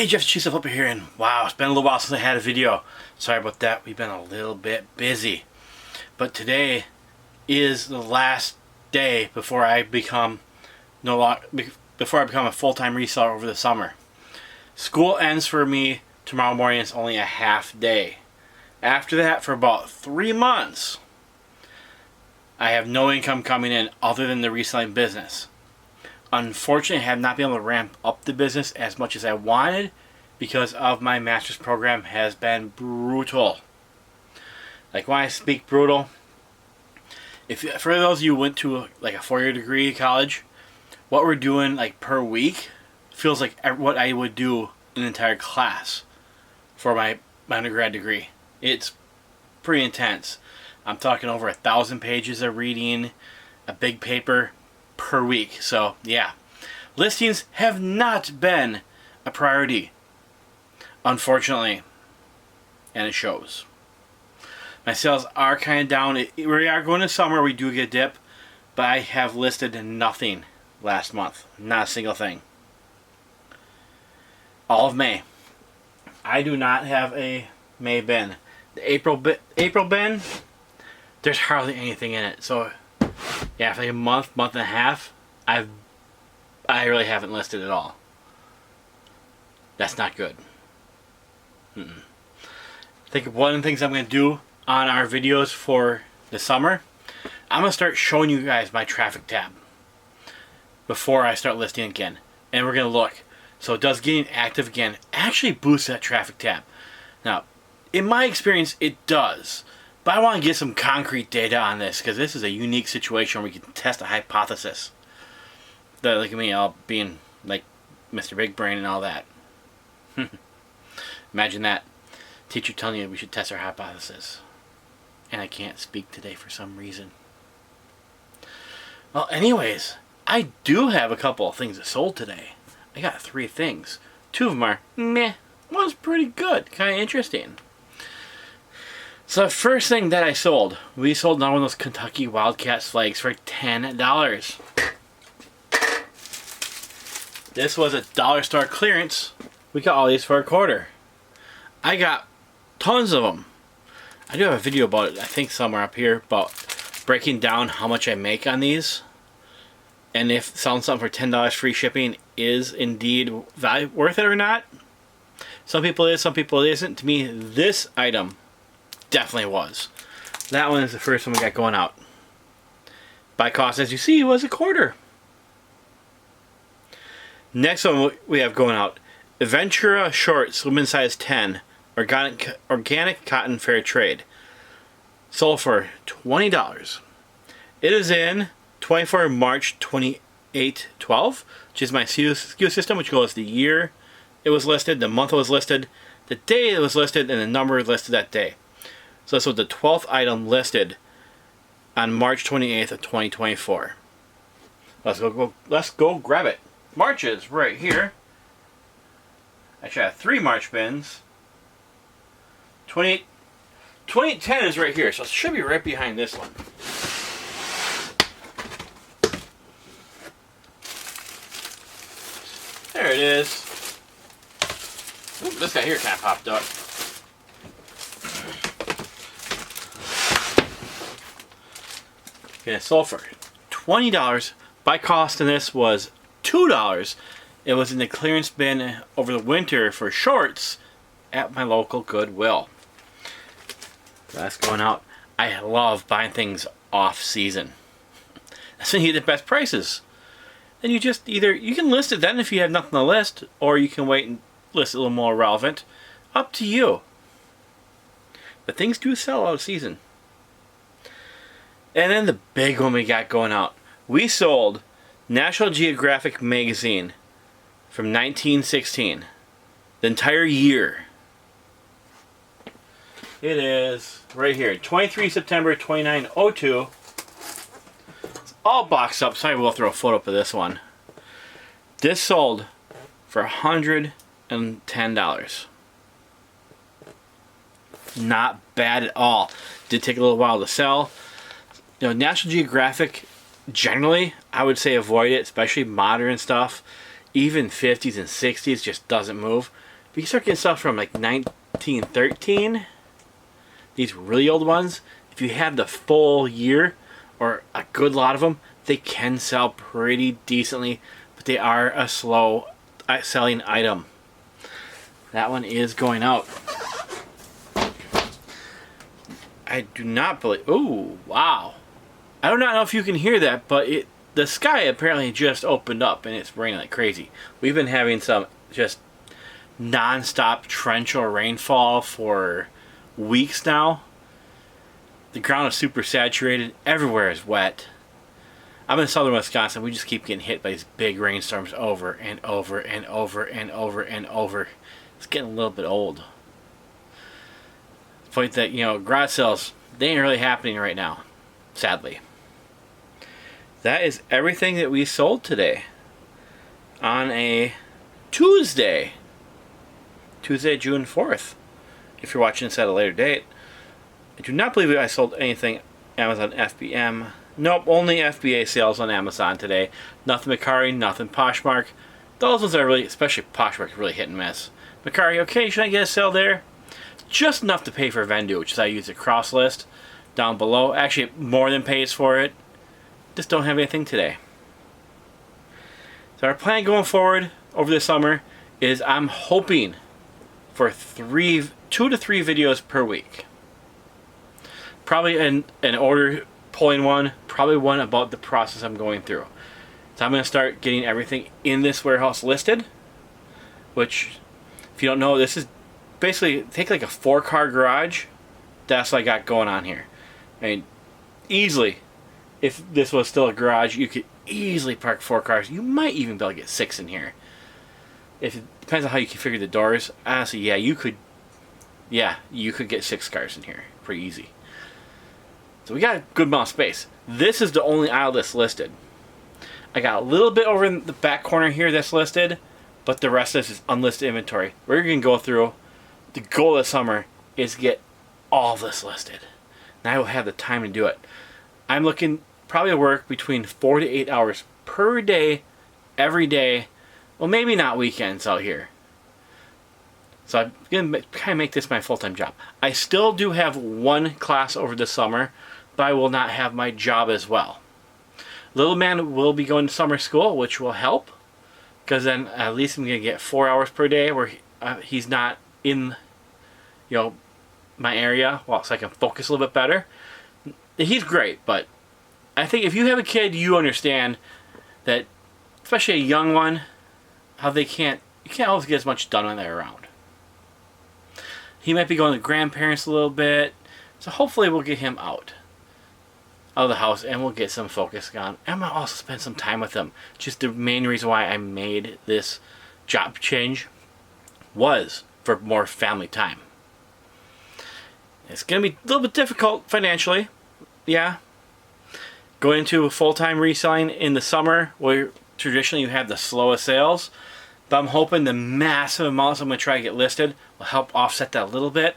Hey, Jeff Cheesehead up here, and wow, it's been a little while since I had a video. Sorry about that. We've been a little bit busy. But today is the last day before I become a full-time reseller over the summer. School ends for me tomorrow morning. It's only a half day. After that, for about 3 months, I have no income coming in other than the reselling business. Unfortunately, I have not been able to ramp up the business as much as I wanted because of my master's program has been brutal. Like when I speak brutal, for those of you who went to like a 4-year degree at college, what we're doing like per week feels like what I would do in an entire class for my undergrad degree. It's pretty intense. I'm talking over 1,000 pages of reading, a big paper per week. So yeah, listings have not been a priority, unfortunately, and it shows. My sales are kind of down. We are going to summer. We do get a dip, but I have listed nothing last month. Not a single thing. All of May. I do not have a May bin. The April bin, there's hardly anything in it. So yeah, for like a month and a half, I really haven't listed at all. That's not good. I think one of the things I'm going to do on our videos for the summer, I'm going to start showing you guys my traffic tab before I start listing again. And we're going to look. So does getting active again actually boost that traffic tab? Now, in my experience, it does. But I want to get some concrete data on this because this is a unique situation where we can test a hypothesis. Look at me all being like Mr. Big Brain and all that. Imagine that. Teacher telling you we should test our hypothesis. And I can't speak today for some reason. Well, anyways, I do have a couple of things that sold today. I got 3 things. 2 of them are meh. One's pretty good. Kind of interesting. So the first thing that I sold, we sold one of those Kentucky Wildcat flags for $10. This was a dollar store clearance. We got all these for $1. I got tons of them. I do have a video about it, I think somewhere up here, about breaking down how much I make on these. And if selling something for $10 free shipping is indeed worth it or not. Some people it is, some people it isn't. To me, this item definitely was. That one is the first one we got going out. By cost, as you see, was $1. Next one we have going out, Ventura Shorts, women's size 10, organic cotton fair trade. Sold for $20. It is in 24 March 2812, which is my SKU system, which goes the year it was listed, the month it was listed, the day it was listed, and the number listed that day. So this was the 12th item listed on March 28th of 2024. Let's go grab it. March is right here. Actually, I have 3 March bins. 2010 is right here, so it should be right behind this one. There it is. Ooh, this guy here kind of popped up. Okay, sold for $20. By cost in this was $2. It was in the clearance bin over the winter for shorts at my local Goodwill. That's going out. I love buying things off season. That's when you get the best prices. Then you just you can list it then if you have nothing to list, or you can wait and list it a little more relevant. Up to you. But things do sell out of season. And then the big one we got going out. We sold National Geographic magazine from 1916. The entire year. It is right here. 23 September 2902. It's all boxed up, so I will throw a photo up of this one. This sold for $110. Not bad at all. Did take a little while to sell. You know, National Geographic, generally, I would say avoid it, especially modern stuff. even 50s and 60s just doesn't move. But you start getting stuff from like 1913, these really old ones, if you have the full year or a good lot of them, they can sell pretty decently, but they are a slow selling item. That one is going out. I do not believe... Ooh, wow. I do not know if you can hear that, but the sky apparently just opened up and it's raining like crazy. We've been having some just non-stop torrential rainfall for weeks now. The ground is super saturated. Everywhere is wet. I'm in southern Wisconsin. We just keep getting hit by these big rainstorms over and over and over and over and over. It's getting a little bit old. The point that, garage sales, they ain't really happening right now, sadly. That is everything that we sold today on a Tuesday, June 4th. If you're watching this at a later date. I do not believe I sold anything Amazon FBM. Nope, only FBA sales on Amazon today. Nothing Mercari, nothing Poshmark. Those ones are really, especially Poshmark, really hit and miss. Mercari, okay, should I get a sale there? Just enough to pay for Vendoo, which is I use a cross list down below. Actually, more than pays for it. Just don't have anything today. So our plan going forward over the summer is I'm hoping for 2 to 3 videos per week. Probably an order pulling one, probably one about the process I'm going through. So I'm going to start getting everything in this warehouse listed, which, if you don't know, this is basically, take like a 4-car garage. That's what I got going on here. I mean, easily, if this was still a garage, you could easily park 4 cars. You might even be able to get 6 in here. If it depends on how you configure the doors. Honestly, yeah, you could get 6 cars in here. Pretty easy. So we got a good amount of space. This is the only aisle that's listed. I got a little bit over in the back corner here that's listed, but the rest of this is unlisted inventory. We're going to go through. The goal this summer is to get all this listed. And I will have the time to do it. I'm looking probably to work between 4 to 8 hours per day, every day. Well, maybe not weekends out here. So I'm going to kind of make this my full-time job. I still do have 1 class over the summer, but I will not have my job as well. Little man will be going to summer school, which will help, because then at least I'm going to get 4 hours per day where he's not in, my area, so I can focus a little bit better. He's great, but I think if you have a kid, you understand that, especially a young one, how you can't always get as much done when they're around. He might be going to grandparents a little bit, so hopefully we'll get him out of the house and we'll get some focus on. I'm going to also spend some time with him. Just the main reason why I made this job change was for more family time. It's going to be a little bit difficult financially, yeah. Going into full-time reselling in the summer, where traditionally you have the slowest sales, but I'm hoping the massive amounts I'm going to try to get listed will help offset that a little bit.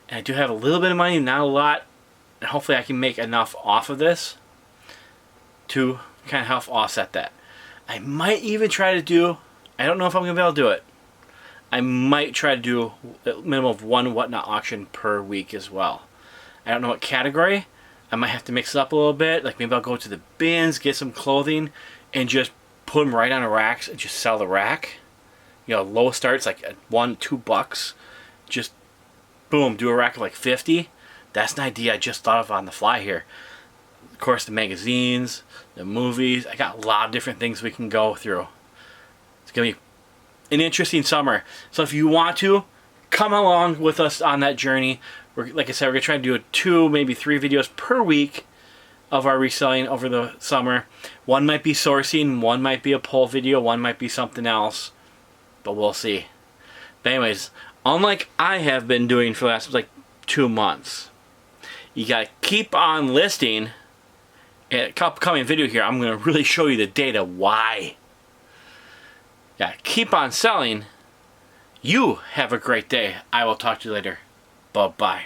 And I do have a little bit of money, not a lot, and hopefully I can make enough off of this to kind of help offset that. I might even try to do, I don't know if I'm going to be able to do it, I might try to do a minimum of 1 whatnot auction per week as well. I don't know what category. I might have to mix it up a little bit. Like maybe I'll go to the bins, get some clothing, and just put them right on the racks and just sell the rack. Low starts like $1-2. Just boom, do a rack of like 50. That's an idea I just thought of on the fly here. Of course, the magazines, the movies. I got a lot of different things we can go through. It's gonna be an interesting summer. So if you want to, come along with us on that journey. Like I said, we're going to try to do 2, maybe 3 videos per week of our reselling over the summer. One might be sourcing, one might be a poll video, one might be something else. But we'll see. But anyways, unlike I have been doing for the last 2 months, you got to keep on listing. In a upcoming video here, I'm going to really show you the data why. Yeah, keep on selling. You have a great day. I will talk to you later. Bye-bye.